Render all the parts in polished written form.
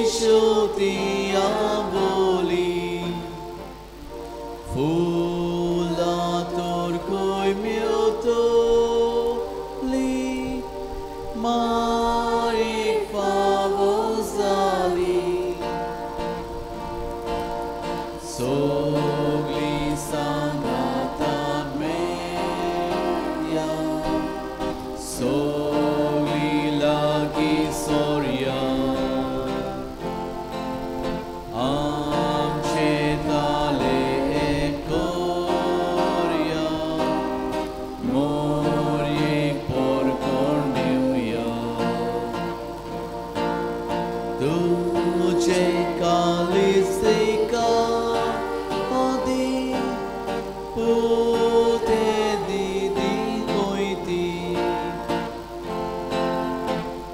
Ishotia boli Fula torkoi mioto li Marik favosali Sogli sangatan media Sogli lagi sorya Am cetale ekoria Morie por corneuia Tuce calistica odi Pute di coiti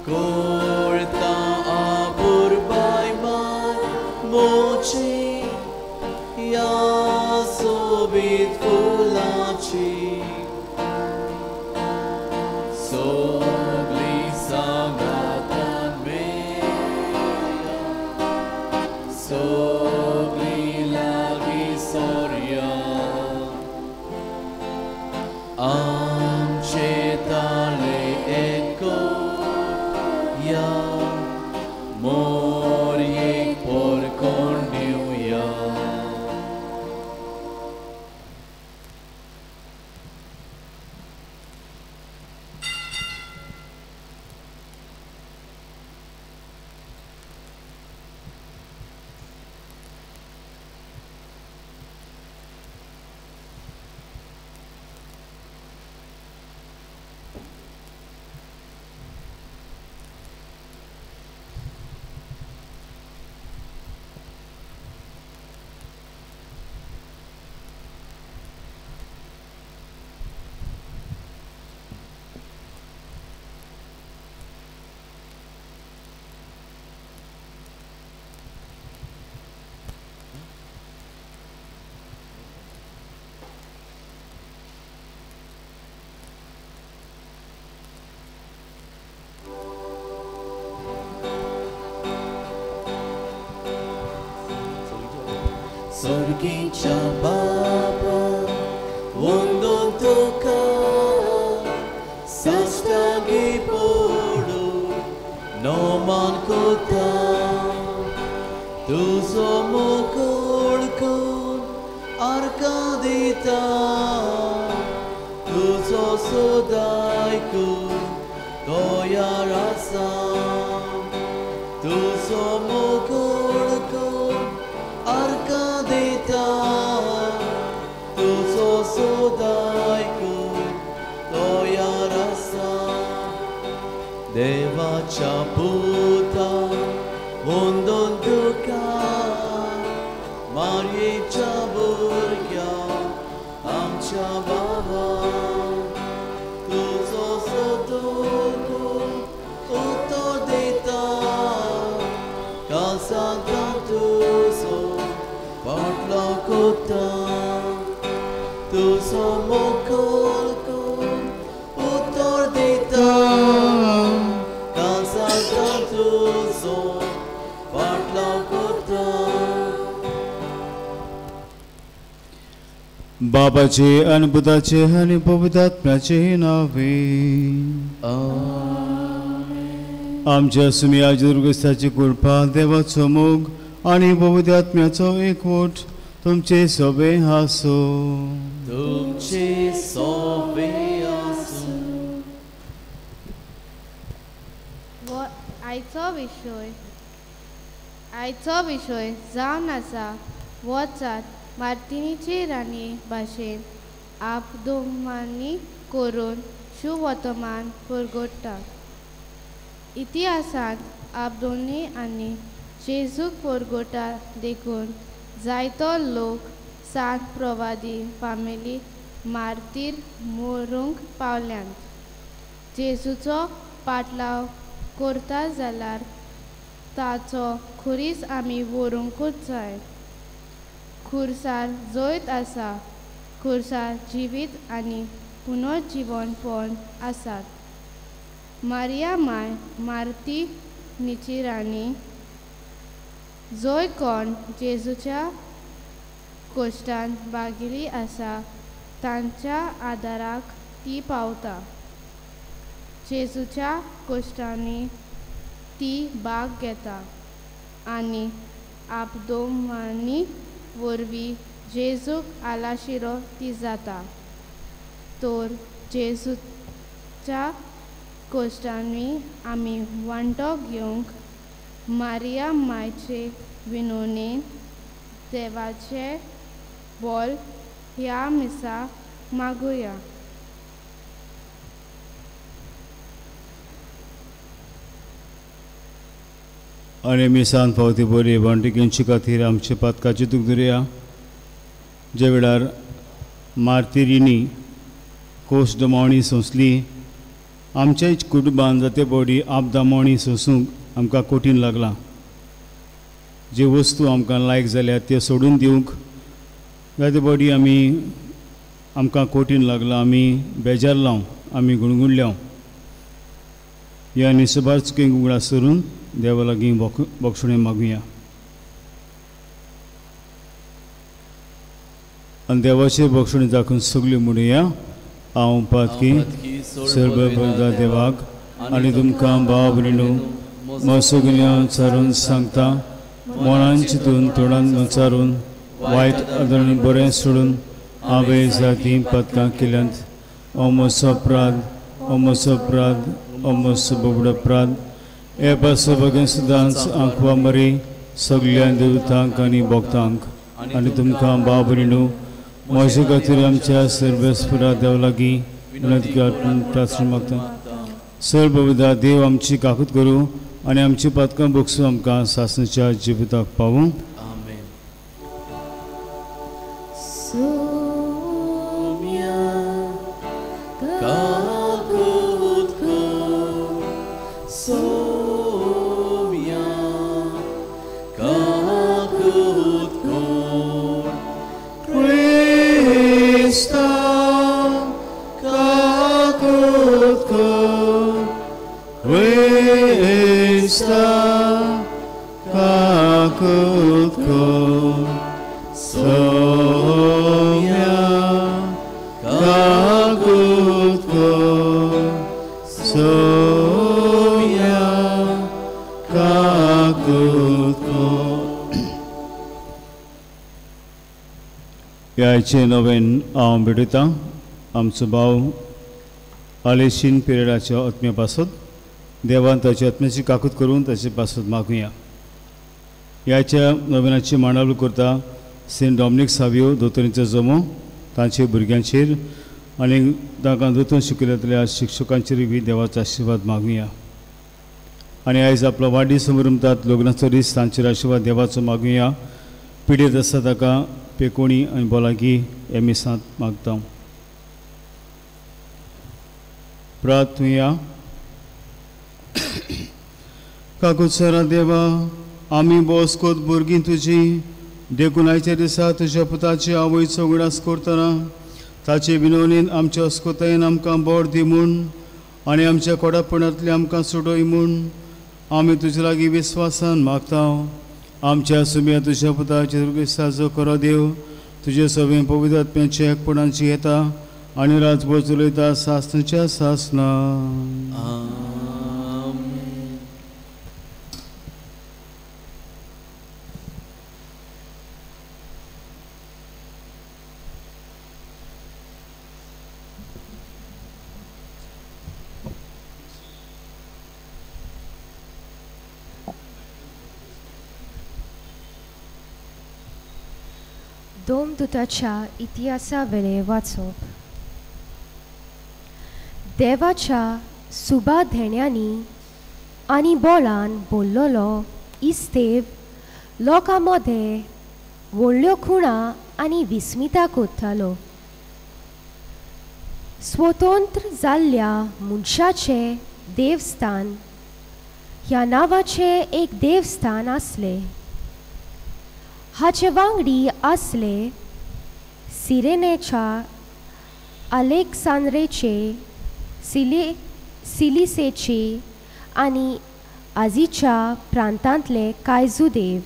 Corta aburbai mai moci Ya subit fulaci Sogli sangatan meya Sogli lagi sorya Am cetale eko Ya morie por corneuia Sorgicha Baba Wondon toka Sastagi podu No man kota Tuzo mokolkon Arkadita Tuzo sodaikun Goya rasa Tuzo mokolkon Arkadita Tuzo sodaikun Goya rasa Deva chaputa Wondon duka Marye chaburya Amcha baba Tuzo sodokun Uttor dita Kalsantan tuzo Partla kota Tuzo mokolkun Uttor dita Kalsantan tuzo Partla kota बाबाचे आणि पुताचे आणि पवित्रात्म्याचे नावे आमच्या सुमिया दुर्गस्थाची कृपा देवाचो मोग आणि पवित्रात्म्याचो एकवट तुमचे सोबे आसो तुमचे सोबे आसो आयचो विशय जावन आसा वचात मार्तिनीचे राणी भाशेन आपदोमानी करून शुवर्तमान परगट्टा इतिहासांत आपदोनी आनी जेजूक परगटा देखून जायतो लोक सांत प्रवादी फामिली मार्तीर मरूंक पावल्यात जेजूचो पाटलाव करता जाल्यार ताचो खुरीस आमी व्हरूंकूच जाय खुर्सार जोयत आसा खुर्सार जिवीत आनी पुनर्जीवनपण आसात मारिया माय मार्ती निचिरांनी जोय कोण जेजूच्या कोश्टान भागिली आसा तांच्या आदाराक ती पावता जेजूच्या कोश्टांनी ती भाग घेता आनी आपदोमांनी वरवीं जेजूक आलाशिरो ती जाता तर जेजूच्या कोश्टांनी आमी वांटो घेवंक मारिया मायचे विनोनेन देवाचे बोल ह्या मिसा मागुया आनी मिसान पावती बरी वांटिकेंची खातीर आमचे पातकाची दूख धरया जे वेळार मार्तिरीनी कोस्ट मावणी सोंसली आमच्या कुटुंबान जाते बॉडी आपदा मावणी सोंसूंक आमकां कठीण लागला जे वस्तू आमकां लायक जाल्यात ते सोडून दिवंक जाते बॉडी आमकां कठीण लागला आमी बेजारलां आमी गुणगुणल्या ह्या निसबार चुकेंक उगडास सरून देवा लागीं बक्षणे मागुया आनी देवाचे बक्षणे दाखोवन सगळ्यो म्हणुया हांव पातकी सर्व देवाक आनी तुमकां भाव भयणू सगळ्यां चारून सांगता मनान चिंतून तोंडान विचारून वायट आदरण बरें सोडून हांवें जाती पातकां केल्यांत हो म्हजो अपराध हो म्हजो अपराध हो म्हजो बोबडो अपराध हे पासो बगेन सुद्दांच आंखवा मरी सगळ्या देवतांक आनी भक्तांक आनी तुमकां भाव भयणू म्हजे खातीर आमच्या सर्वेस्परा देवा लागीं विनंती प्रार्थना मागता सर पवित्र देव आमची काकूत करूं आनी आमची पातकां बक्षू आमकां सासणेच्या जिविताक पावूं ह्याचे नवेन हांव भेटयतां आमचो भाव आलेशीन पिरियडाच्या आत्म्या पासत देवान ताचे आत्म्याची काकूत करून ताचे पासत मागुया ह्याच्या नविनाची मांडावळ करता सेंट डॉमिनिक सावियो दोतोरींचो जमो तांचे भुरग्यांचेर आनी तांकां दोतोर शिकयल्या शिक्षकांचेर बी देवाचो आशिर्वाद मागुया आनी आयज आपलो वाडदीस मनयतात लग्नाचो दीस तांचेर आशिर्वाद देवाचो मागुया पिडीत आसा ताका पेकोणी आनी भलायकी हे मिसांत मागता प्रार्थुया काकुत्सरा देवा आमी बोसकोत भुरगीं तुजी देखून आयच्या दिसा तुज्या पुताची आवयचो उगडास करतना ताचे विनवणेन आमच्या अस्कोतायेन आमकां बोड दी म्हूण आनी आमच्या कोडापणांतले आमकां सोडोय म्हूण आमी तुजे लागीं विस्वासान मागता आमच्या सुम्या तुज्या पुताचे दुर्गेसाचो खरो देव तुजे सगळे पवित्र आत्म्याचे एकपणांची येता आनी राजभर चलयता सासणेच्या सासना दोमदुताच्या इतिहासा वेळे वाचप देवाच्या सुबाधेण्यांनी आनी बोलान बोल्लोलो इस्तेव लोकां मदें व्हडल्यो खुणा आनी विस्मिता कोत्तालो स्वतंत्र जाल्ल्या मनशाचे देवस्थान ह्या नांवाचे एक देवस्थान आसले हाचे वांगडी आसले सिरेनेच्या अलेक्सांद्रेचे सिलिसेचे आनी आजीच्या प्रांतांतले कांयजू देव.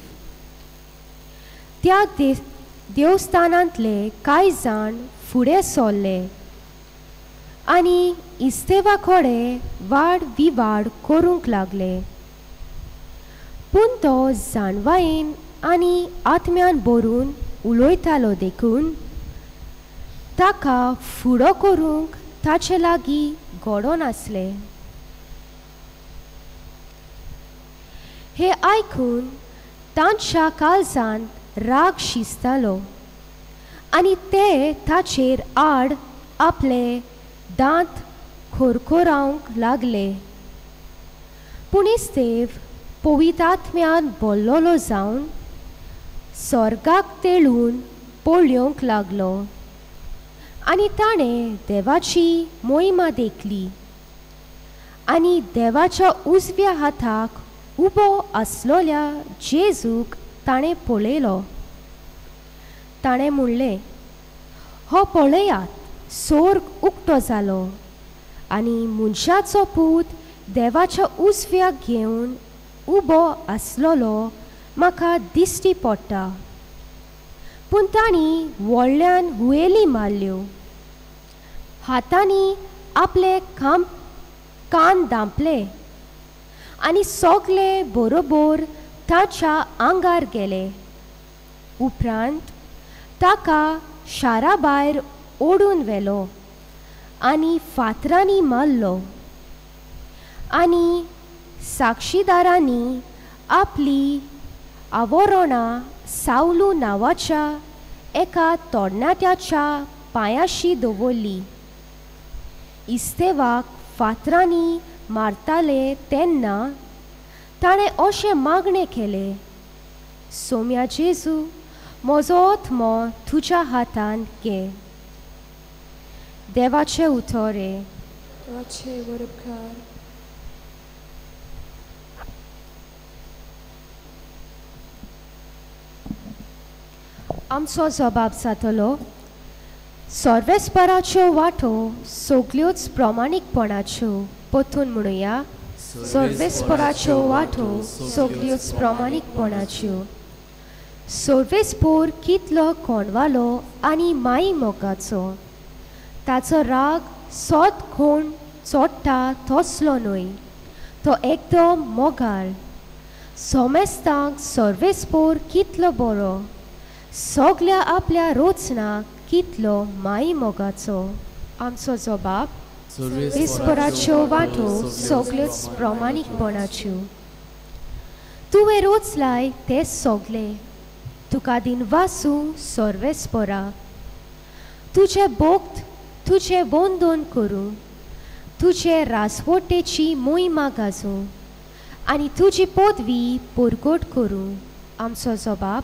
त्या देवस्थानांतले कांय जाण फुडें सरले आनी इस्तेवाकोडे वाड विवाड करूंक लागले. पूण तो जाणवायेन आनी आत्म्यान भरून उलयतालो देखून ताका फुडो करूंक ताचे लागीं घोडो नासलें. हे आयकून तांच्या काळजांत राग शिजतालो आनी ते ताचेर आड आपले दांत खोरखोरावंक लागले. पूण इस्तेव पवित्रात्म्यान भरलोलो जावन स्वर्गाक तेळून पळोवंक लागलो आनी ताणें देवाची मोहिमा देखली आनी देवाच्या उजव्या हाताक उबो आसलोल्या जेजूक ताणें पळयलो. ताणें म्हणलें, हो पळयात, स्वर्ग उक्तो जालो आनी मनशाचो पूत देवाच्या उजव्याक घेवन उबो आसलोलो म्हाका दिश्टी पडटा. पूण तांणी व्हडल्यान हुयेली मारल्यो, हातांनी आपले कान दांपले आनी सोगले बरोबर ताच्या आंगार गेले. उपरांत ताका शारा भायर ओडून व्हेलो आनी फातरांनी मारलो आनी साक्षीदारांनी आपली आवरोणां सावलू नांवाच्या एका तरणाट्याच्या पांयाशी दवरली. इस्तेवाक फातरांनी मारताले तेन्ना ताणें अशें मागणें केलें, सोम्या जेजू, म्हजो आत्मो तुज्या हातांत घे. देवाचें उतोरें. देवाचे बरोबकार. आमचो जबाब जातलो, सर्वेस्पराच्यो वाटो सगल्योच प्रामाणीकपणाच्यो. परतून म्हणुया, सर्वेस्पराच्यो वाटो सगल्योच प्रामाणीकपणाच्यो. सर्वेस्पोर कितलो कोणवालो आनी माई मोगाचो. ताचो राग सोद कोण चोडटा तसलो न्हय, तो एकदम मोगाळ. सोमेस्तांक सर्वेस्पोर कितलो बरो, सगल्या आपल्या रोचनाक कितलो माई मोगाचो. आमचो जबाब, सर्वेस्पराच्यो वाटो सगल्योच प्रामाणीकपणाच्यो. तुवें रोचलाय ते सगले, तुका दिनवासू सर्वेस्परा. तुजे भोक्त तुजे वंदन करूं, तुजे रासवटेची मोहिमा गाजूं आनी तुजी पदवी परगट करूं. आमचो जबाब,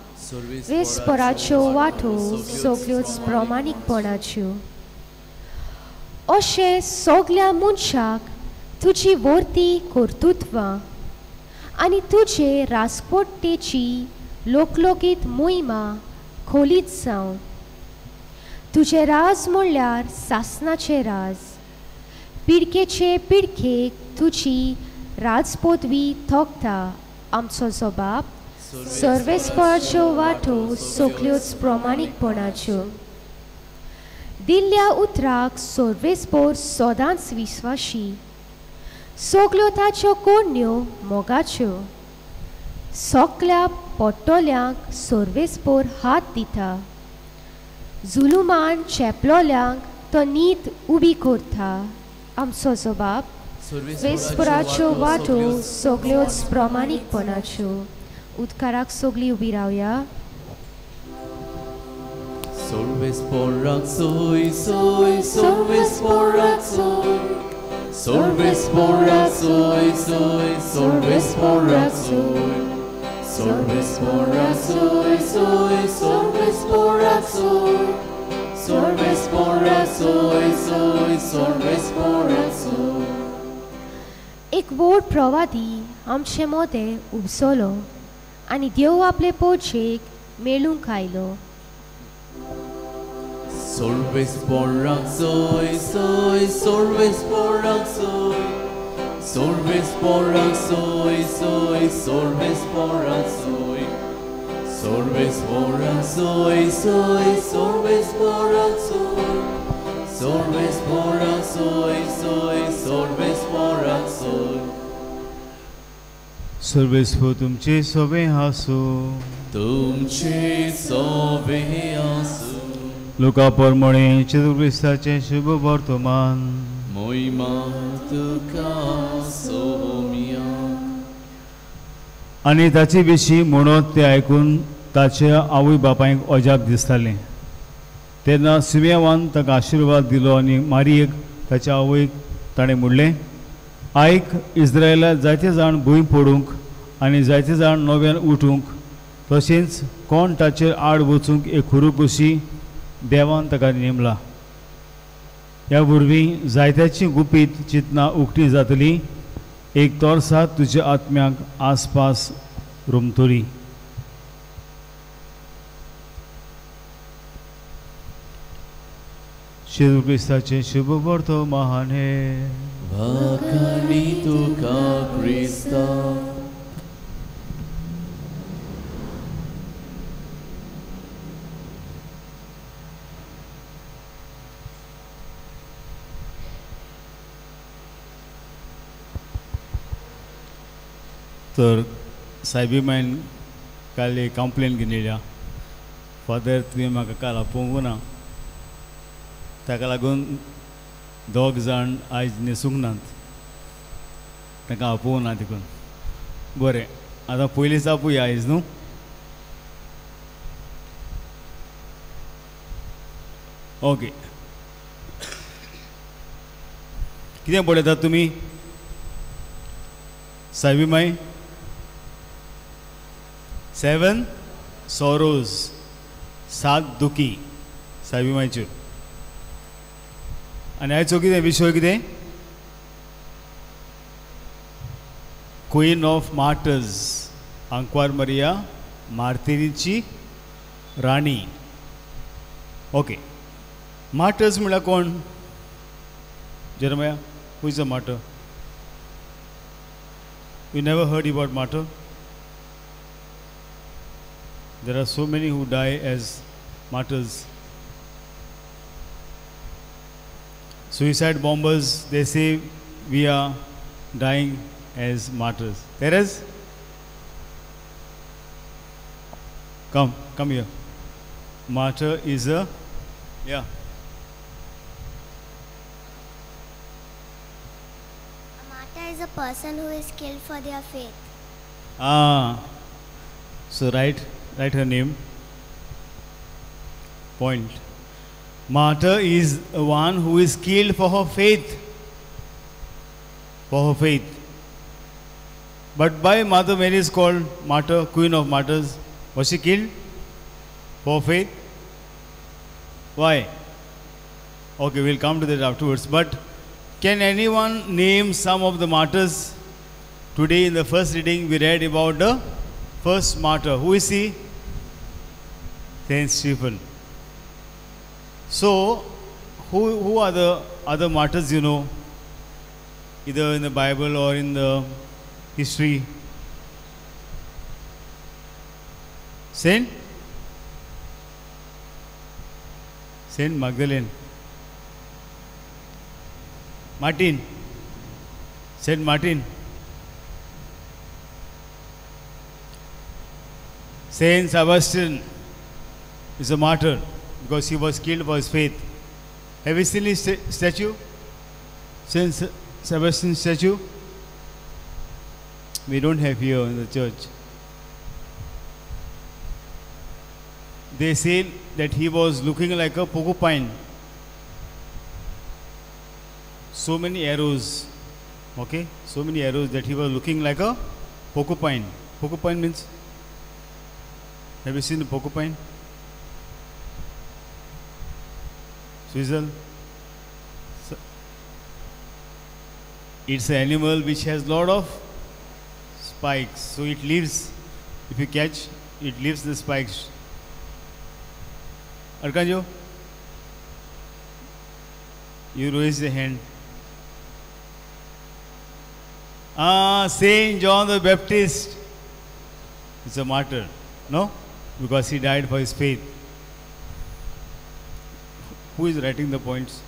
वेस्पराच्यो वाटो सगल्योच प्रामाणीकपणाच्यो. अशें सगल्या मनशाक तुजी वर्ती कर्तुत्वां आनी तुजे रासपट्टेची लोकलोकीत मोहिमा खोलीत जावं. तुजे राज म्हणल्यार सासनाचें राज. पिडकेचे पिडकेक तुजी राजपदवी थोगता. आमचो जबाब, सर्वेस्पराच्यो वाटो सगल्योच प्रामाणीकपणाच्यो. दिल्ल्या उतराक सर्वेस्पोर सदांच विस्वाशी. सगल्यो ताच्यो कोडण्यो मोगाच्यो. सगल्या पडटोल्यांक सर्वेस्पोर हात दिता. जुलुमान चेपलोल्यांक तो नीत उबी करता. आमचो जबाब, वेस्पराच्यो वाटो सगल्योच प्रामाणीकपणाच्यो. उदकाराक सगळीं उबी रावया. Sorvesporak soy, soy, sorvesporak soy. Sorvesporak soy, soy, sorvesporak soy. Sorvesporak soy, soy, sorvesporak soy. Sorvesporak soy, soy, sorvesporak soy. एक व्हड प्रवादी आमचे मोदें उपसलो आनी देव आपले पोरचेक मेळूंक आयलो. Sorvesporak soy, soy, sorvesporak soy. Sorbes porax soy, soy, sorbes porax soy. Sorbes porax soy, soy, sorbes porax soy. Sorbes porax soy, soy, sorbes porax soy. सर्वेस्व तुमचे सोबे हासो. तुमचे सोबे आसू. लुका परमणे जेजू ख्रिस्ताचे शुभ वर्तमान. मोहिमा तुका सोमिया. आनी ताचे विशीं म्हणत ते आयकून ताच्या आवय बापायक अजाप दिसतालें. तेन्ना सिमेवान ताका आशिर्वाद दिलो आनी मारयेक ताच्या आवयक ताणें म्हणलें, आयक, इस्रायेलांत जायते जाण भूंय पडूंक आनी जायते जाण नव्यान उठूंक, तशेंच कोण ताचेर आड वचूंक एक खुरूपशी देवान ताका नेमला. ह्या वरवीं जायत्याची गुपीत चिंतना उक्ती जातली. एक तोरसात तुज्या आत्म्याक आसपास रुमतली. जेजू ख्रिस्ताचे शुभ वर्तमान हे. Vakani tuka Krista. तर सायबीमायन काल एक कंप्लेन घेतल्या, फादर तुवें म्हाका काल आपोवंक ना, ताका लागून दोग जाण आयज न्हेसूंक नात, ताका आपोवंक ना देखून. बरें, आतां पयलींच आपोवया आयज न्हू. ओके, कितें पळयतात तुमी? सायबीमाय, 7 सॉरोज, 7 दुखी सायबीमायच्यो. आनी आयचो कितें विशय कितें? क्वीन ऑफ मार्टर्स, आंकवार मारिया मार्तिनीची राणी. ओके, मार्टर्स म्हळ्यार कोण? Jeremiah, who is a martyr? You never heard about martyr? There are so many who die as martyrs. Suicide bombers, they say we are dying as martyrs. Terez, come here. Martyr is a, yeah. Is a person who is killed for their faith. So write her name. Point. Martyr is one who is killed for her faith. For her faith. But why Mother Mary is called martyr, queen of martyrs? Was she killed for faith? Why? Okay, we'll come to that afterwards. But can anyone name some of the martyrs? Today in the first reading we read about the first martyr. Who is he? Saint Stephen. So, who are the other martyrs you know? Either in the Bible or in the history. Saint Magdalene. Martin, Saint Martin, Saint Sebastian is a martyr because he was killed for his faith. Have you seen his statue? Saint Sebastian statue? We don't have here in the church. They say that he was looking like a porcupine. So many arrows, okay? So many arrows that he was looking like a porcupine. Porcupine means, have you seen the porcupine? Swizzle. It's an animal which has lot of spikes. So it leaves, if you catch, it leaves the spikes. Arkanjo, you raise the hand. Saint John the Baptist is a martyr. No? Because he died for his faith. Who is writing the points?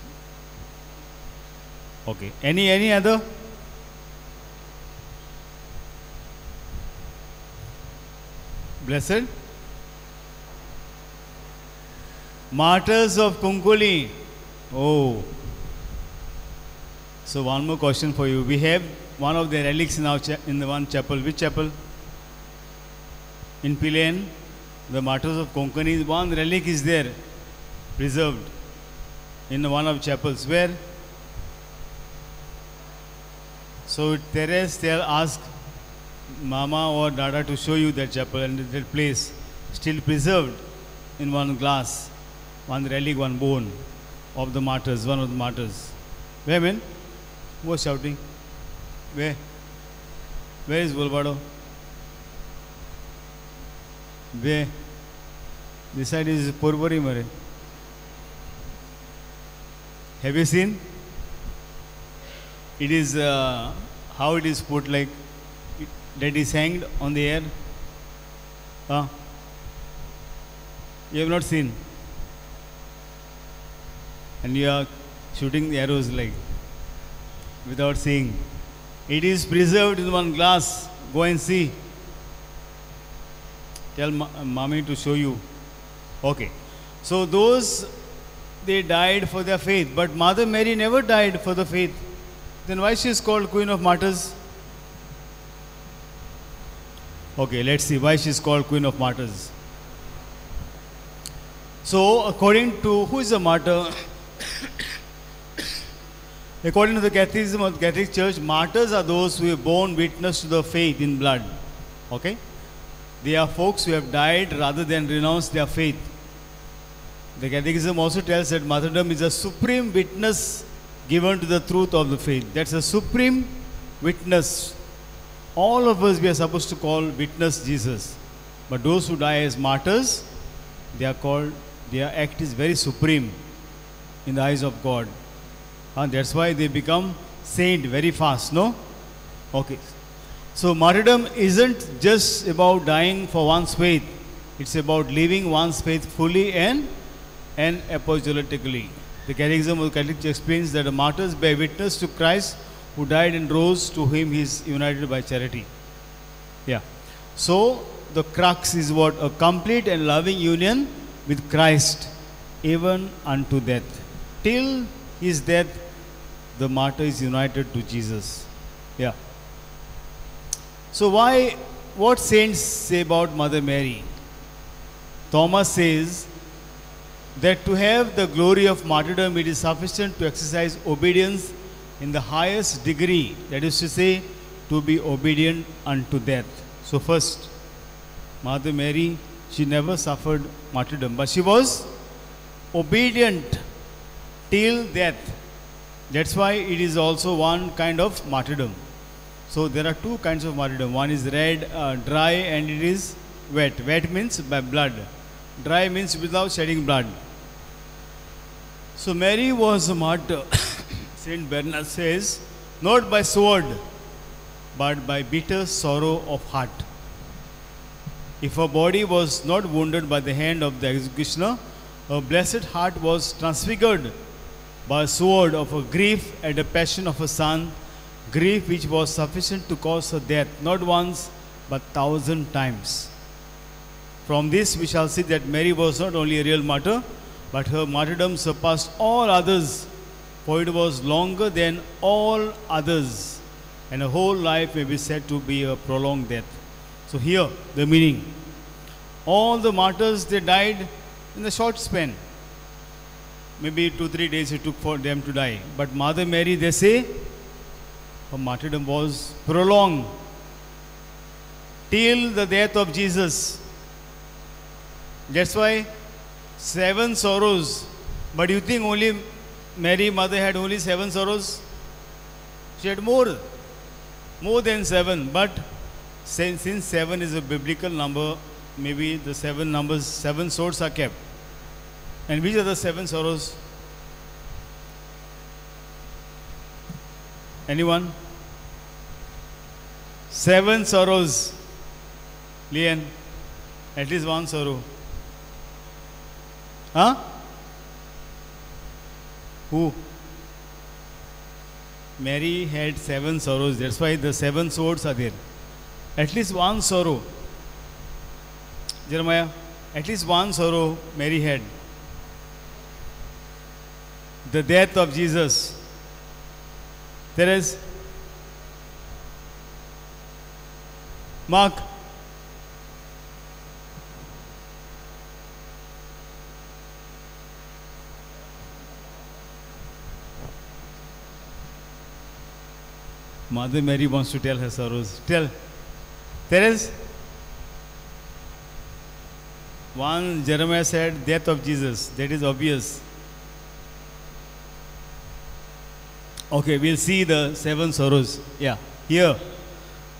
Okay. Any other? Blessed? Martyrs of Kunkuli. Oh. So one more question for you. We have one of the relics in our in the one chapel. Which chapel? In Pilen, the Martyrs of Konkani. One relic is there, preserved in one of chapels. Where? So Teres, they'll ask Mama or Dada to show you that chapel and that place, still preserved in one glass, one relic, one bone of the martyrs, one of the martyrs. Where, man? Who was shouting? Where? Where is Bulbado? Where? This side is Purvari Mare. Have you seen? It is how it is put, like that is hanged on the air. You have not seen. And you are shooting the arrows like without seeing. It is preserved in one glass. Go and see. Tell mommy to show you. Okay. So those, they died for their faith. But Mother Mary never died for the faith. Then why she is called Queen of Martyrs? Okay, let's see why she is called Queen of Martyrs. So according to, who is a martyr? According to the Catechism of the Catholic Church, martyrs are those who have borne witness to the faith in blood. Okay? They are folks who have died rather than renounced their faith. The Catechism also tells that martyrdom is a supreme witness given to the truth of the faith. That's a supreme witness. All of us, we are supposed to call witness Jesus. But those who die as martyrs, they are called, their act is very supreme in the eyes of God. And that's why they become saint very fast, no? Okay. So martyrdom isn't just about dying for one's faith. It's about living one's faith fully and apologetically. The Catechism of the Catholic Church explains that the martyrs bear witness to Christ who died and rose, to whom he is united by charity. Yeah. So the crux is what? A complete and loving union with Christ, even unto death. Till his death, the martyr is united to Jesus. Yeah. So what saints say about Mother Mary? Thomas says that to have the glory of martyrdom, it is sufficient to exercise obedience in the highest degree. That is to say, to be obedient unto death. So first, Mother Mary, she never suffered martyrdom, but she was obedient till death. That's why it is also one kind of martyrdom. So there are two kinds of martyrdom. One is dry, and it is wet. Wet means by blood. Dry means without shedding blood. So Mary was a martyr. Saint Bernard says, not by sword, but by bitter sorrow of heart. If her body was not wounded by the hand of the executioner, her blessed heart was transfigured by a sword of a grief at the passion of a son, grief which was sufficient to cause her death, not once, but 1,000 times. From this we shall see that Mary was not only a real martyr, but her martyrdom surpassed all others, for it was longer than all others, and her whole life may be said to be a prolonged death. So here, the meaning. All the martyrs, they died in a short span. Maybe 2-3 days it took for them to die. But Mother Mary, they say, her martyrdom was prolonged till the death of Jesus. That's why 7 sorrows. But you think only Mary, mother, had only 7 sorrows? She had more than 7. But since 7 is a biblical number, maybe the 7 swords are kept. And which are the 7 sorrows? Anyone? 7 sorrows. Leon, at least one sorrow. Huh? Who? Mary had 7 sorrows. That's why the 7 swords are there. At least one sorrow. Jeremiah, at least one sorrow Mary had. The death of Jesus. There is Mark. Mother Mary wants to tell her sorrows. Tell. There is one. Jeremiah said death of Jesus. That is obvious. Okay, we'll see the 7 sorrows. Yeah, here.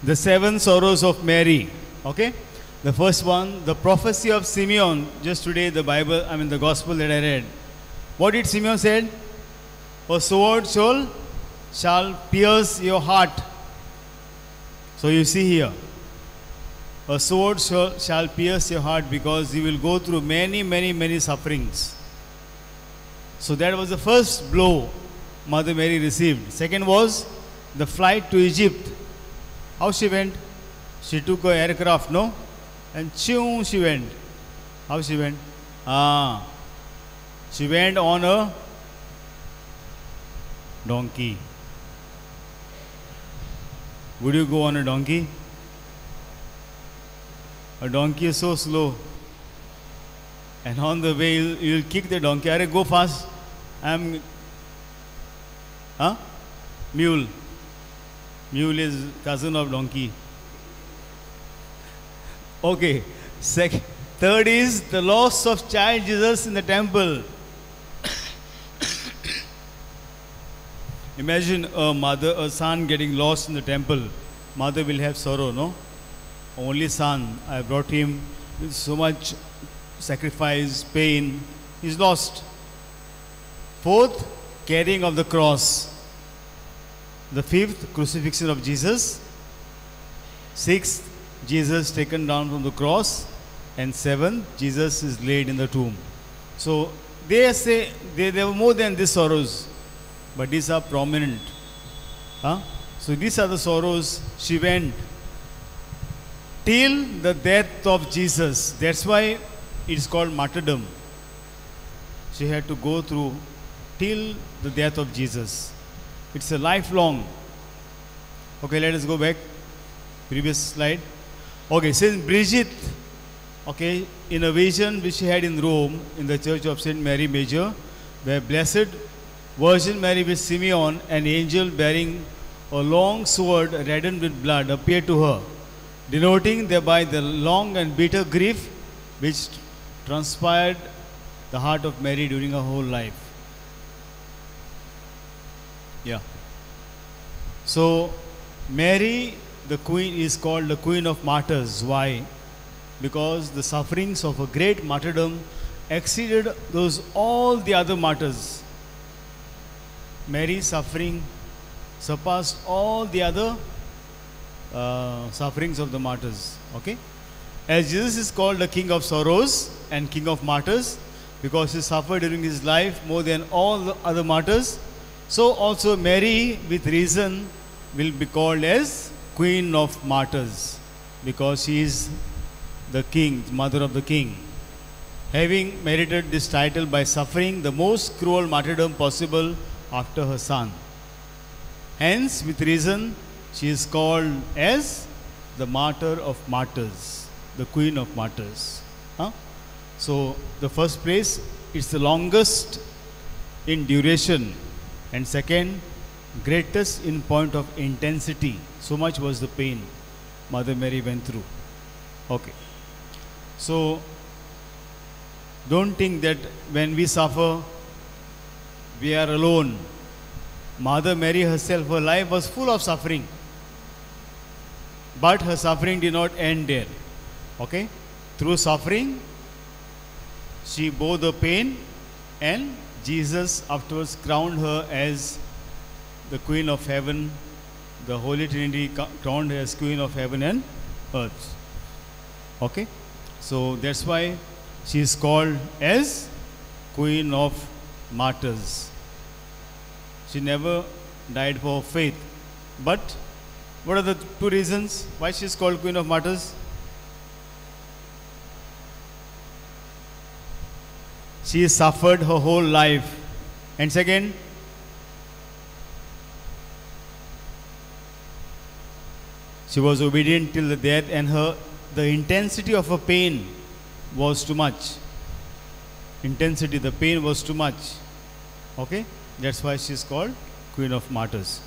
The 7 sorrows of Mary. Okay? The first one, the prophecy of Simeon. Just today, the the gospel that I read. What did Simeon say? A sword shall pierce your heart. So you see here. A sword shall pierce your heart because you will go through many, many, many sufferings. So that was the first blow Mother Mary received. Second was the flight to Egypt. How she went? She took an aircraft, no? And she went. How she went? She went on a donkey. Would you go on a donkey? A donkey is so slow. And on the way, you'll kick the donkey. Arey, go fast. Mule. Mule is cousin of donkey. Okay. Third is the loss of child Jesus in the temple. Imagine a son getting lost in the temple. Mother will have sorrow, no? Only son. I brought him with so much sacrifice, pain. He's lost. Fourth, carrying of the cross. The fifth, crucifixion of Jesus. Sixth, Jesus taken down from the cross. And seventh, Jesus is laid in the tomb. So they say there were more than these sorrows, but these are prominent. So these are the sorrows she went till the death of Jesus. That's why it's called martyrdom. She had to go through till the death of Jesus. It's a lifelong. Okay, let us go back. Previous slide. Okay, Saint Bridget, okay, in a vision which she had in Rome, in the church of Saint Mary Major, where Blessed Virgin Mary with Simeon, an angel bearing a long sword reddened with blood, appeared to her, denoting thereby the long and bitter grief which transpired the heart of Mary during her whole life. Yeah. So, Mary, the Queen, is called the Queen of Martyrs. Why? Because the sufferings of a great martyrdom exceeded all the other martyrs. Mary's suffering surpassed all the other sufferings of the martyrs. Okay? As Jesus is called the King of Sorrows and King of Martyrs, because he suffered during his life more than all the other martyrs, so also Mary, with reason, will be called as Queen of Martyrs, because she is the King, Mother of the King, having merited this title by suffering the most cruel martyrdom possible after her son. Hence, with reason, she is called as the Martyr of Martyrs, the Queen of Martyrs. So, the first place, it's the longest in duration, and second, greatest in point of intensity. So much was the pain Mother Mary went through. Okay. So, don't think that when we suffer, we are alone. Mother Mary herself, her life was full of suffering. But her suffering did not end there. Okay? Through suffering, she bore the pain, and Jesus afterwards crowned her as the Queen of Heaven, the Holy Trinity crowned as Queen of Heaven and Earth. Okay, so that's why she is called as Queen of Martyrs. She never died for faith. But what are the two reasons why she is called Queen of Martyrs? She suffered her whole life. And second, she was obedient till the death, and the intensity of her pain was too much. The pain was too much. Okay, that's why she is called Queen of Martyrs.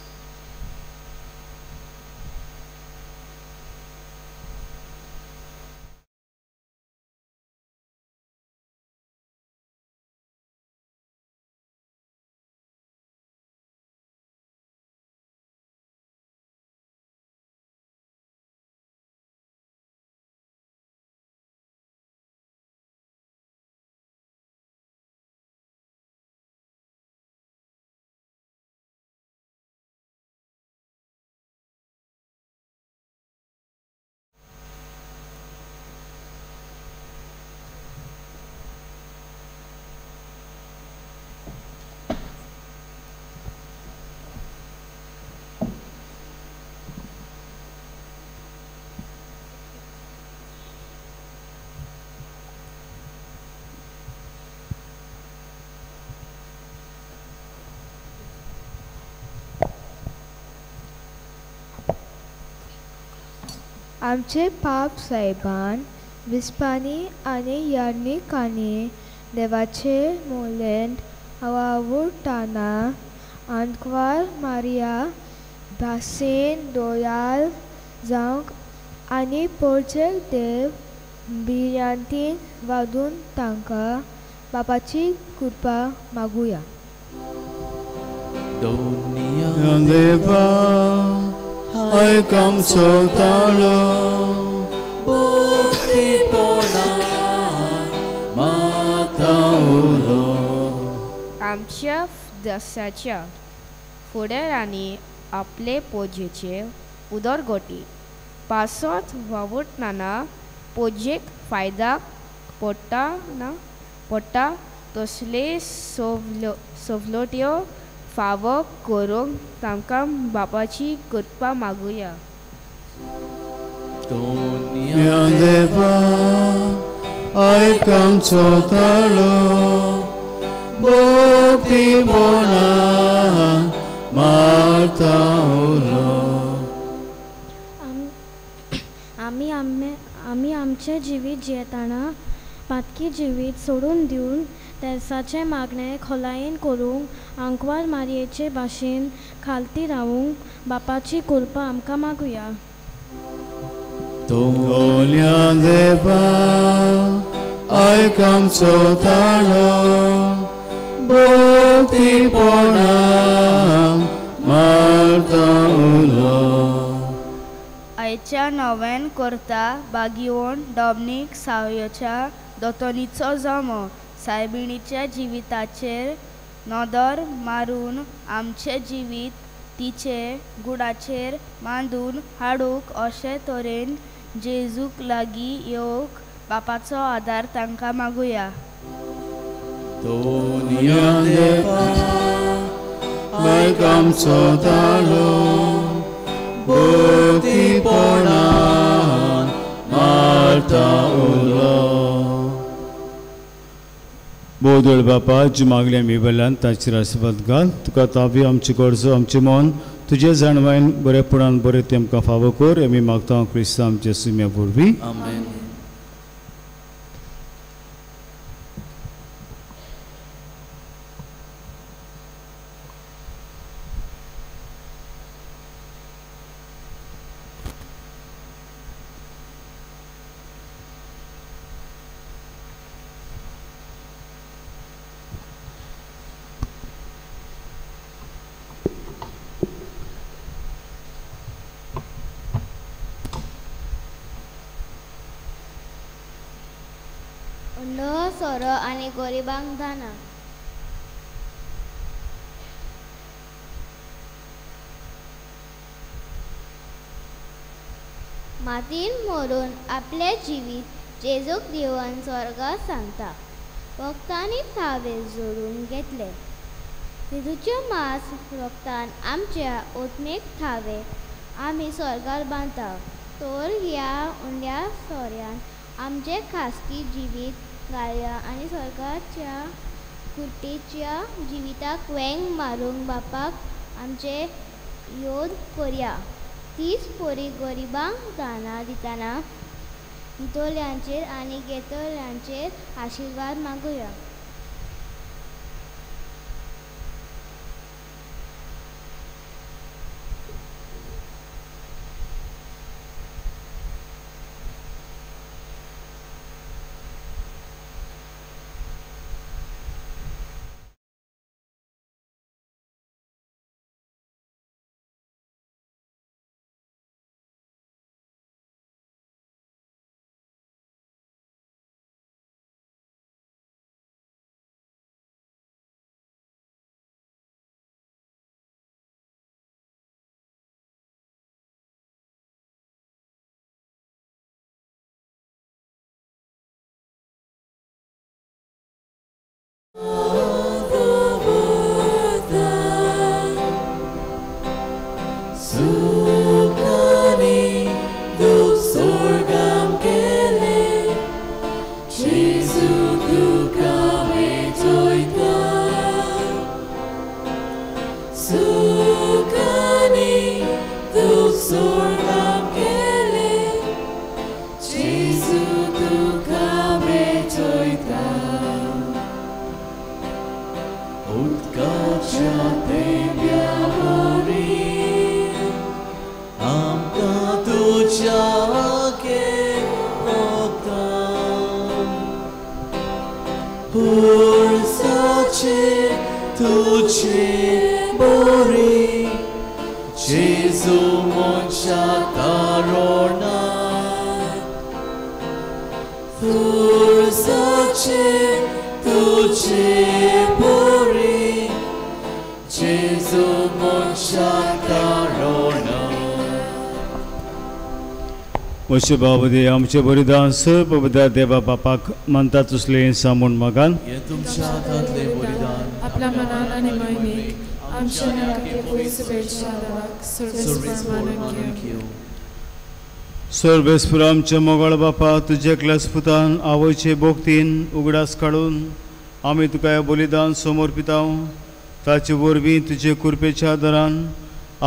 आमचे पाप साहेबान विस्पांनी आनी यार्निकांनी देवाचे मोलेंत आवडटाना आंतकवार मारिया भासेन दोयाल जावंक आनी पोरचेक देव बिर्यांतीन वादून तांकां बापाची कृपा मागुया. Deva I come so talo Bukti pona Mata ulo आमच्या देशाच्या फुडाऱ्यांनी आपले पोजेचे उदरगती पासत वावुरतना पोजेक फायदा पडटा तसले सवलत्यो फावो करूंक तांकां बापाची कृपा मागुया. Deva I come so talo Bukti pona Mata ulo आमी आमचे जिवीत जियेताना पातकी जिवीत सोडून दिवन तेर्साचे मागणे खोलायेन करूंक आंकवार मारयेचे भाशेन खालती रावूंक बापाची कृपा आमकां मागुया. Deva I come so talo Bukti pona Mata ulo आयच्या नव्यान करता बागिवोन डॉमिनिक सावयोच्या दोतोनीचो जमो सायबिणीच्या जिविताचेर नदर मारून आमचे जिवीत तिचे गुडाचेर बांदून हाडूंक अशे तरेन जेजूक लागीं येवंक बापाचो आदार तांकां मागुया. Deva I come so talo Bukti pona Mata ulo बोदळ बापा जी मागली आमी वेल्यान ताचेर आशिर्वाद घाल. तुका ताबी आमची गरजो आमचे मन तुजे जाणवायन बरेपणान बरें ते आमकां फावो कर. आमी मागता क्रिस्त आमचे सुम्या वरवीं. Amen. सोरो आनी गरिबांक दाना. मातीन मरून आपले जिवीत जेजूक दिवन स्वर्गात सांगता. वक्तांनी थावे जोडून घेतले. जेजूचे मास वक्तान आमच्या ओतमेक थावे आमी स्वर्गार बांदता. तर ह्या उंड्या सोऱ्यान आमचे खासगी जिवीत घालया आनी स्वर्गाच्या कुर्तेच्या जिविताक वेंग मारूंक बापाक आमचे योद करया. तीच पोरी गरिबांक दाना दितना दितोल्यांचेर आनी घेतोल्यांचेर आशिर्वाद मागुया. अशें बाबदे आमचे बलिदान पवित्र देवा बापाक मानता तसले सामून मागान. तुमच्या हातांतले बलिदान आपल्या मनान आनी मयनीक आमच्या नरकाचे पयस भेटच्या देवाक सर्वेस्परान घेव. सर्वेस्पर आमच्या मोगाळ बापा तुजे क्लासपुतान आवयचे बोगतीन उगडास काडून आमी तुका हें बलिदान समर्पिता. ताचे वरवीं तुजे कृपेच्या आदारान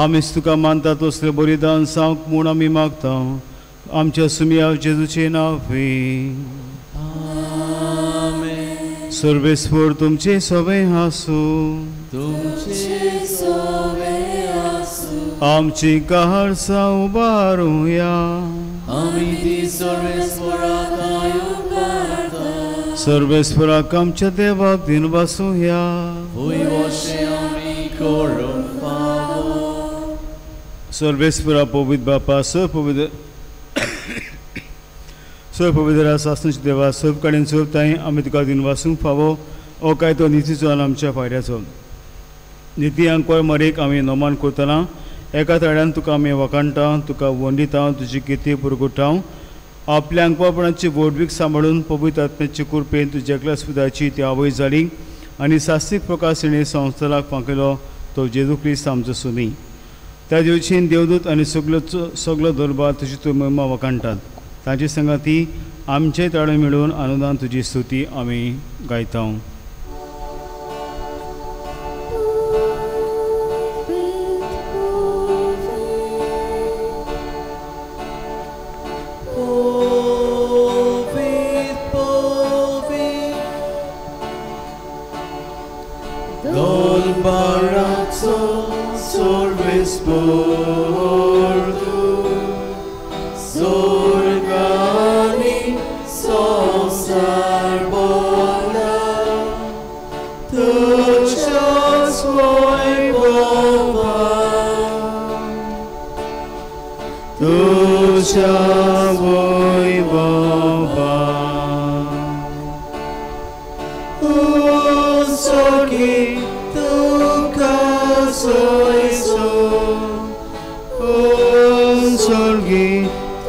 आमीच तुका मानता तसले बलिदान सांग म्हूण आमी मागता. आमच्या सुमिया जेजूचे नांव सर्वेस्पर तुमचे सवे आसूं. आमची काळसा उबारूया. सर्वेस्पराक आमच्या देवाक दिन वासूया. सर्वेस्परा पवित्र बापा पवित्र सासणाचे देवा सब कडेन सब ताई आमी तुका दिन वासूंक फावो ओ काय तो नितीचो आनी आमच्या फायद्याचो. निती अंकवार मरेक आमी नोमान करतना एका तळ्यान तुका आमी वखाणटा, तुका वंदिता, तुजी किती पुरगुटां. आपल्या अंकवापणाची वडवीक सांबाळून पवित्र आत्म्याची कृपेन तुज्या क्लासपुताची ती आवय जाली आनी सास्तीक प्रकाशिणी संस्थानाक फांकलो तो जेजू क्रिस्त आमचो सुनी. त्या दिवशीन देवदूत आनी सगलो दरबार तुजी तूं महिमा वखाणटात. ताची संगती आमचे तळे मिळून अनुदान तुजी स्तुती आमी गायता.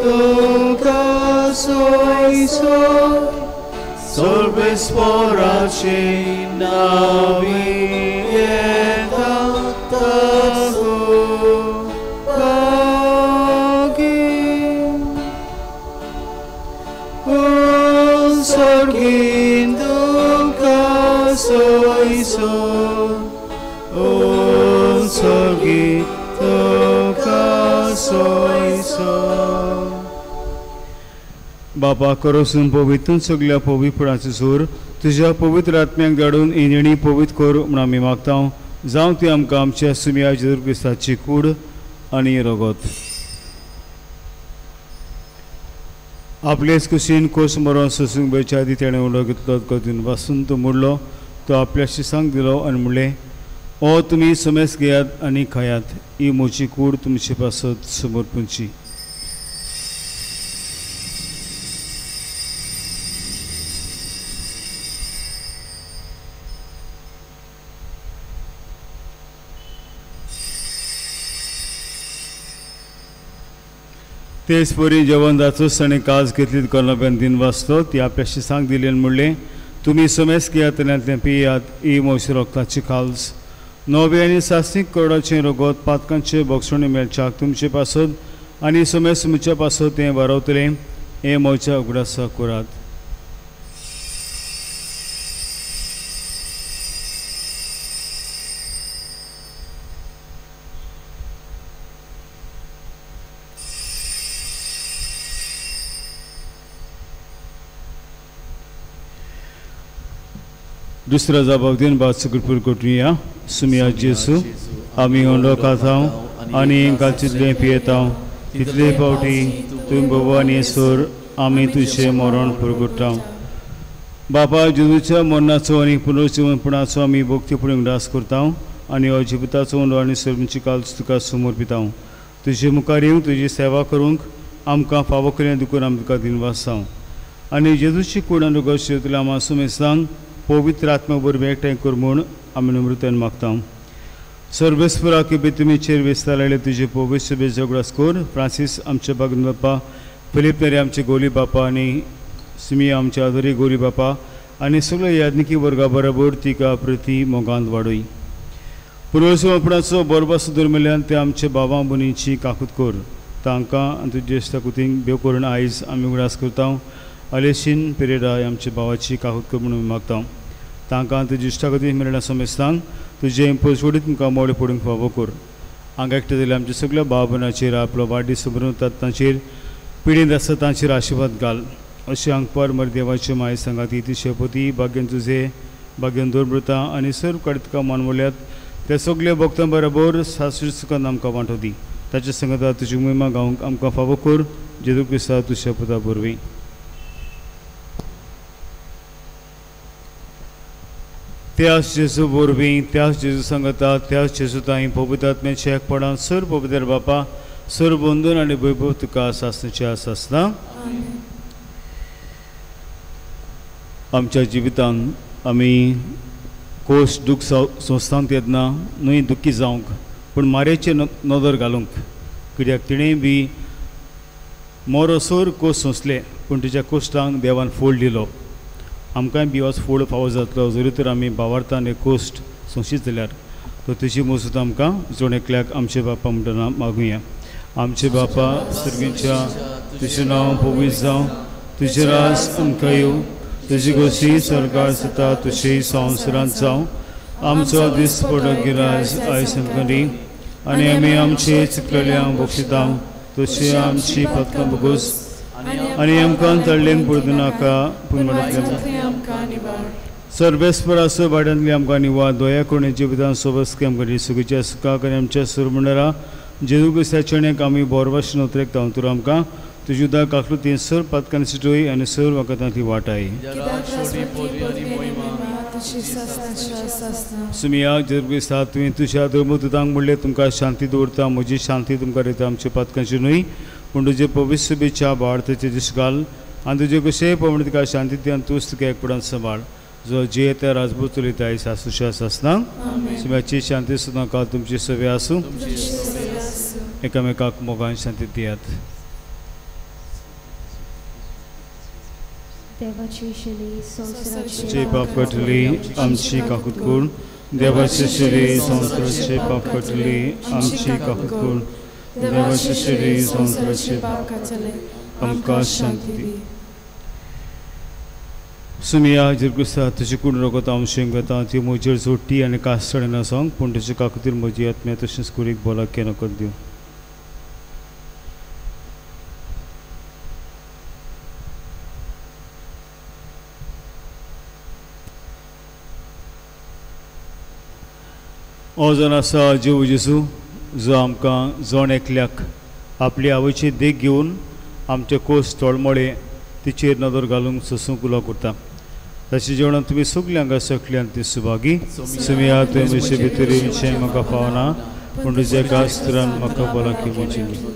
Oh Sorbesporace navieta tasu pagi sorgindo kasoiso sorgindo kasoiso बापा करोसून पवित्र सगळ्या पवित्राचे सूर तुझ्या पवित्र आत्म्याक धाडून इनिणी पवित्र कर म्हूण आमी मागता जावं ती आमकां आमच्या सुम्या जेजू क्रिस्ताची कूड आनी रगत आपलेच कुशीन कोस मरोन सोसूंक बेच्या आदी तेणें उलो घेतलो करून वासून तो मोडलो तो आपल्या शिसांक दिलो आनी म्हणलें ओ तुमी समेस घेयात आनी खायात ही म्हजी कूड तुमचे पासत समर्पूंची तेच परी जेवण जाचोच ताणें काज घेतली कोलंब्यान दिन वाचलो ती आपल्या शिसांक दिली आनी म्हणलें तुमी समेस घेयात आनी तें पियात ही म्हजी रोगताची खाल्स नवे आनी सासीक करोडाचें रगत पातकांचे बोगसणी मेळच्याक तुमचे पासत आनी समेस म्हज्या पासत तें वारवतलें हें म्हज्या उगडासा करात दुसरा जबाब दिन बाद सगळी कोटुया सुमिया जेसू आमी होंडो खाता आनी गालचितले पियेता तितले फावटी तुम भगवान सोर आमी तुझे मरण पुरगुटा बापा जेजूच्या मरणाचो आनी पुनर्जीवनपणाचो आमी भक्तीपुणी उडास करता आनी हो जिविताचो होंडो आनी सर्वींची काल तुका समर्पिता तुजे मुखार येवंक तुजी सेवा करूंक आमकां फावो केलें दुखून आमी तुका दिनवास आनी जेजूची कूड आनी रगत शिवतले आमी सुमेसांक पवित्र आत्मा बरोबर एकठांय कर म्हूण आमी नम्रतायेन मागता सर्वेस्परा की बेतुमीचेर वेस्ता लायले तुजे पवित्र सभे जोगडास कर फ्रांसीस आमचे बागन बापा फिलीप नेरे आमचे गोली बापा आनी सिमिया आमचे आदरी गोली बापा आनी सगळे याज्ञिकी वर्गा बरोबर तिका प्रती मोगांत वाडय पुनर्जीवनपणाचो बरोबास दरम्यान ते आमचे भावां भयणींची काकूत कर तांकां आनी तुजे इश्टाकुतींक बेव करून आयज आमी उगडास करता अलेशीन पेरेरा आमच्या भावाची काकूत कर म्हणून मागता तांकां तुजी इश्टागती मेळना समेस्तांक तुजे पयसोडीत तुमकां मोडे पडूंक फावो कर हांगा एकटे जाल्यार आमच्या सगळ्या भाव भयणांचेर आपलो वाडदीस सबरतात तांचेर पिडींत आसता तांचेर आशिर्वाद घाल अशें हांगपार मर देवाचे माय सांगाती ती शेपती भाग्यान तुजे भाग्यान दोरमृता आनी सर्व कडेन तुका मानवल्यात त्या सगळ्या भक्तां बरोबर सासरी सुखान आमकां वांटो दी ताच्या संगता तुजी महिमा गावंक आमकां फावो कर जेजू क्रिस्ता तुज्या पुता बरवीं त्याच जेजू वरवीं त्याच जेजू सांगता त्याच जेजू ताई पवित्र आत्म्याचे एकपणान सर पवित्र बापा सर बंधन आनी वैभव तुका सासणेचे आसना आमच्या जिवितान आमी कोश दूख सोंसतांत येतना न्हय दुखी जावंक पूण मारेचे नदर घालूंक कित्याक तिणें बी मोरोसोर कोश सोंसले पूण तिच्या कोश्टांक देवान फळ दिलो आमकांय बी आज फळ फावो जातलो जरी तर आमी भावार्थान एक कोश्ट सोंशीत जाल्यार तो तुजी मजत आमकां जोड एकल्याक आमचे बापा म्हणटना मागुया आमचे बापा सर्गीच्या तुजें नांव पवित्र जावं तुजें रास आमकां येवं तुजी गोशी सरकार जाता तुजे संवसारांत जावं आमचो दीस पडत गिरायज आयज आमकां दी आनी आमी आमचे चिकलेल्यांक बक्षिता तशी आमची पथकां बगोस आनी आमकां तळ्ळेन पडूं नाका पूण सर्वेस्पराचो भाड्यांतली आमकां निवाद दोया कोणी जिवितान सोबस्की आमकां दी सुखीच्या सुखाक आनी आमच्या सुरमंडरा जेजू क्रिस्ताचें आमी बोरभाशेन उतरेक तांतूर आमकां तुजी उदक काकलुतीन सर पथकांनी सिटोय आनी सर वखदां ती वाटाय सुमिया जेजू क्रिस्ता तुवें तुज्या धर्मदूतांक म्हणलें तुमकां शांती दवरता म्हजी शांती तुमकां दिता आमच्या पथकांची न्हय पूण तुजे पवित्र सभेच्या बाळतेचे दीस घाल आनी तुजे कशेंय पवण तुका शांती दी आनी तूंच तुका एकपणान सांबाळ जो जे त्या राजभूत चलयता सासूच्या आसना सुम्याची शांती सुद्दां काल तुमची सवे आसूं एकामेकाक मोगान शांती दियात देवाची शिली चे पाप कटली आमची काकूत करून देवाचे शिली संवसाराचे पाप कटली आमची काकूत करून देवाचे शिली संवसाराचे पाप कटले आमकां शांती दी. सुमिया जिरकुसा तुजी कूड रगत हांव शेंगता ती म्हजेर जोडटी आनी कास्तडे नासोंक पूण तुजे काकुतीर म्हजी आत्म्या तशेंच कुरीक बोलाक केन्ना कर दिवं. हो जण आसा जेव जेजू जो आमकां जण एकल्याक आपली आवयची देख घेवन आमचे कोस तळमळे तिचेर नदर घालूंक सोसूंक उलो करता. ताच्या जेवणान तुमी सगलीं हांगा सकल्यान ती सुभागी सुमिया तुवें म्हजे भितर येवचें म्हाका पावना पूण तुज्या कास्तरान म्हाका भलायकी मेळची.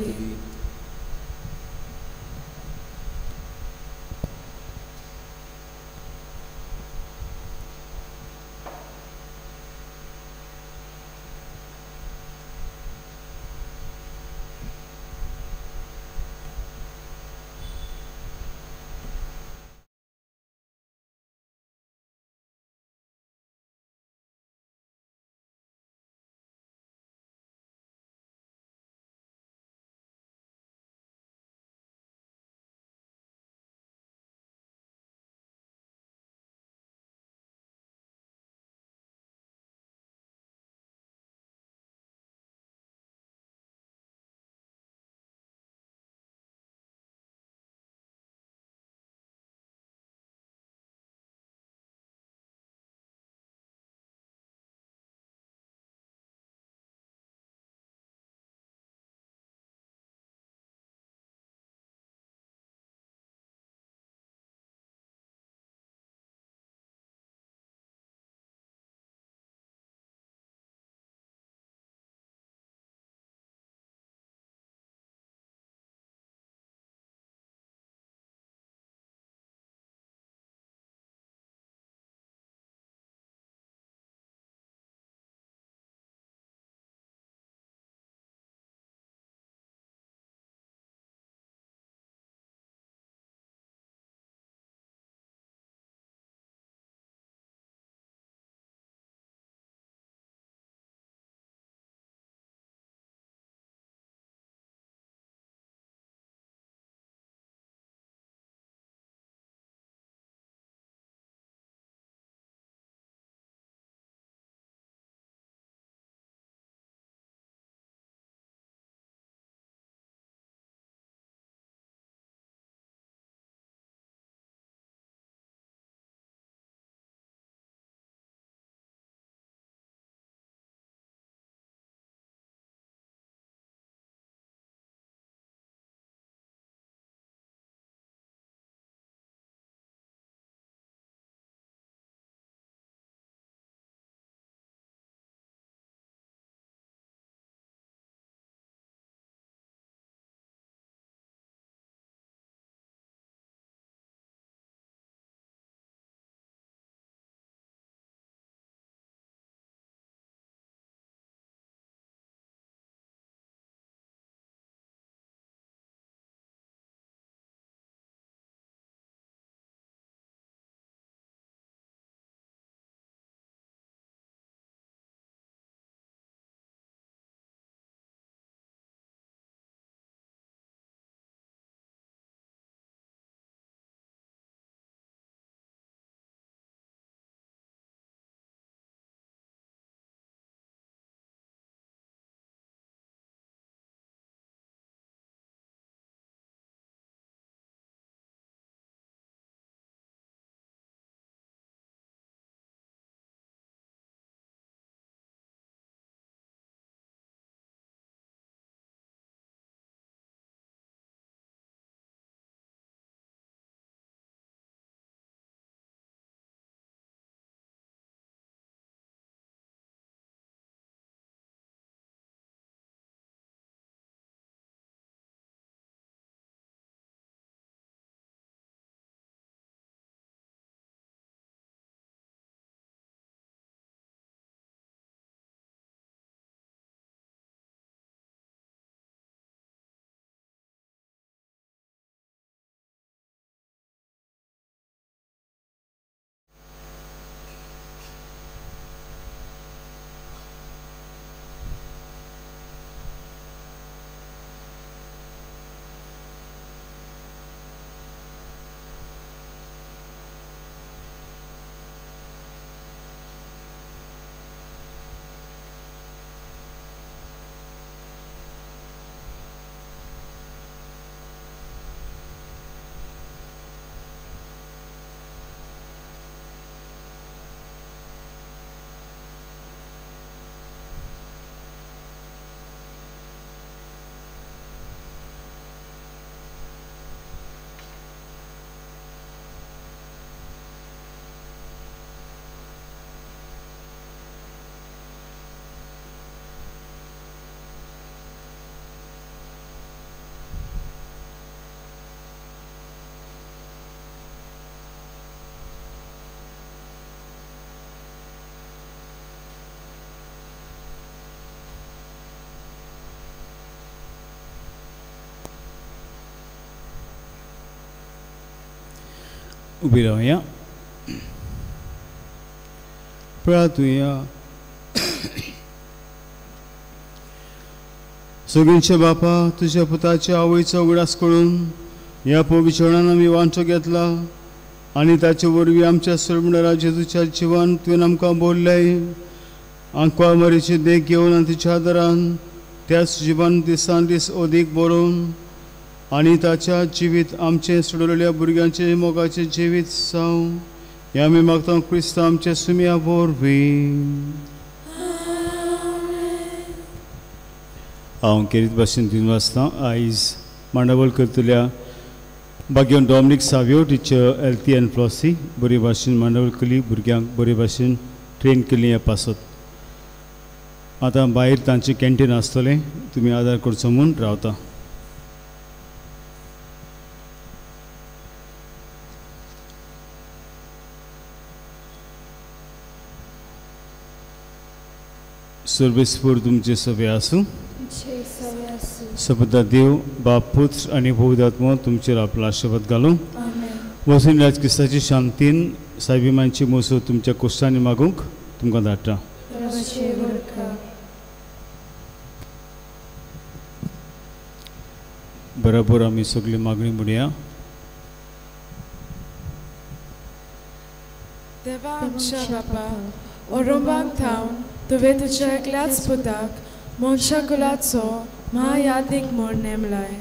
उभी राहूया. प्रार्थूया. सगळ्यांचे बापा, तुझ्या पुताच्या आवयचो उगडास करून ह्या पवित्रणान आमी वांटो घेतला आनी ताचे वरवीं आमच्या सरमणारा जेजूच्या जिवान तुवें आमकां बोरलें. आंकवा मरीचे देख घेवन आनी तिच्या आदारान त्याच जिवान दिसान दीस अदीक बरोवन आनी ताच्या जिवीत आमचे सोडलेल्या भुरग्यांचे मोगाचे जिवीत जावं हें आमी मागता क्रिस्त आमचे सुम्या वरवीं. हांव केरीत भाशेन दिवन वाचतां. आयज मांडावळ करतल्या भाग्यवन Dominic Savio teacher Elthy and Flossy बरे भाशेन मांडावळ केली, भुरग्यांक बरे भाशेन ट्रेन केली ह्या पासत. आतां भायर तांचें कॅन्टीन आसतलें, तुमी आदार करचो म्हूण रावता. सर्वेस्पर तुमचे सभे आसूं. सबदा देव बाप पुत्र आनी पवित्रात्मा तुमचेर आपलो आशिर्वाद घालूं. वचून राजक्रिस्ताची शांतीन सायबिमांची मोसो तुमच्या कोश्टांनी मागूंक तुमकां धाडटा. बरोबर आमी सगळी मागणी म्हणया. देवा आमच्या बापा, ओरोंबाक थावन तुवें तुज्या एकल्याच पुताक मनशा कुलाचो महायादीक म्हूण नेमलाय.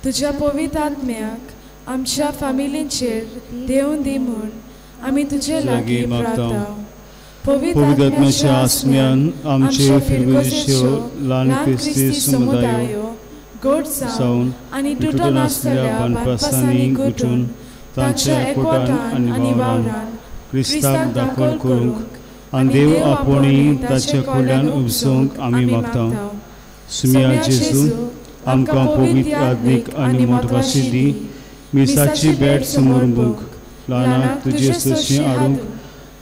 तुज्या पवित्र आत्म्याक आमच्या फामिलींचेर देंवन दी म्हूण आमी तुजे लागीं प्रार्थना. पवित्र आत्म्याच्या आस्म्यान आमचे फिरगुजेच्यो ल्हान क्रिस्ती समुदायो गोड जावन आनी तुटून आसलेल्या बानपासांनी गुटून तांच्या एकवटान आनी वावरान क्रिस्ताक दाखल करूंक आनी देव आपोणी ताच्या कडल्यान उपसूंक आमी मागता. सुम्या जेजू आमकां पवित्र आत्मीक आनी मोठभाशी दी. मिसाची भेट समोर बूक ल्हानाक तुजे सुशी हाडूंक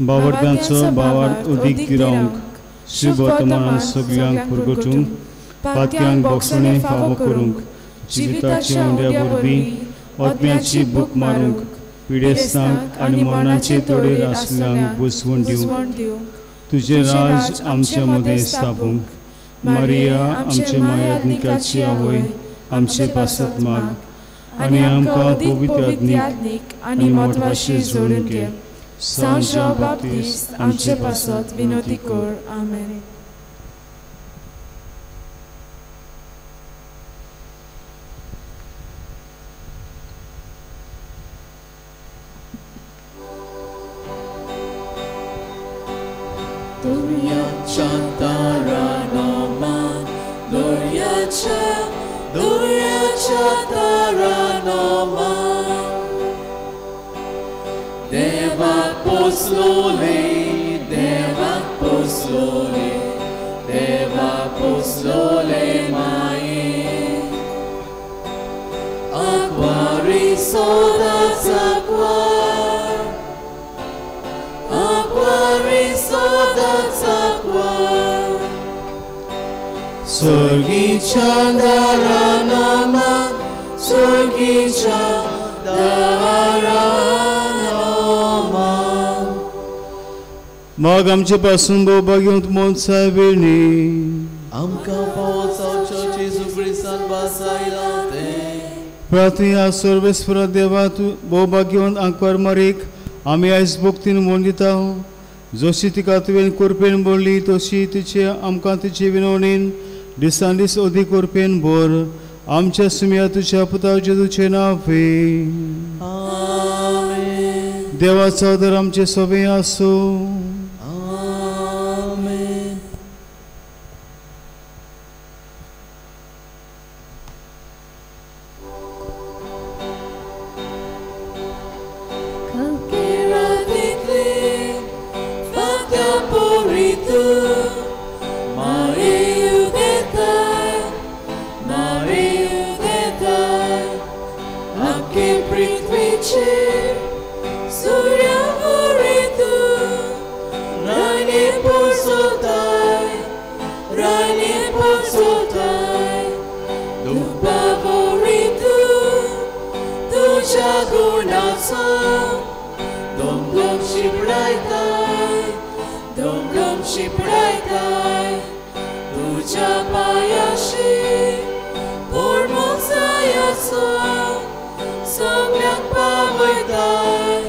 बावरदांचो बावार्थ अदीक गिरावंक शुभ वर्तमानान सगळ्यांक पुरगटूंक पातक्यांक बोगसणे फावो करूंक जिविताच्या उंड्या वरवीं आत्म्याची भूक मारूंक पिडेस्तांक आनी मरणाचे तोडेर आसल्यांक बुजवण दिवंक तुजें राज आमच्या मदें स्थापूंक. मारिया आमच्या मायादनिकाची आवय आमचे पासत माग आनी आमकां पवित्र आत्मीक आनी मोठभाशी जोडून घे. सांत जॉन बाप्तिस्ट आमचे पासत विनोदी कर. आमेन. माग आमचे पासून भोवभाग्यवंत मोद साहेबिणी आमकां पावसाच्या जेजू क्रिस्तान बासायला ते. प्रार्थना सर्वेस्परा देवा तूं भोवभाग्यवंत आंकवार मारीक आमी आयज भक्तीन मोड दिता. जशी तिका तुवें कोरपेन बोरली तशी तिचे आमकां तिचे विनवणेन दिसान दीस अदीक कोरपेन बोर. आमच्या सुम्या तुज्या पुता जेजूचे नांवे. देवाचो आदर आमचे सभे आसूं. लायताय दोमडोम शिपडायताय तुझ्या पायाशी पोरमोग जायाचो सगळ्यांक पावयताय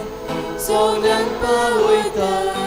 सगळ्यांक पावयताय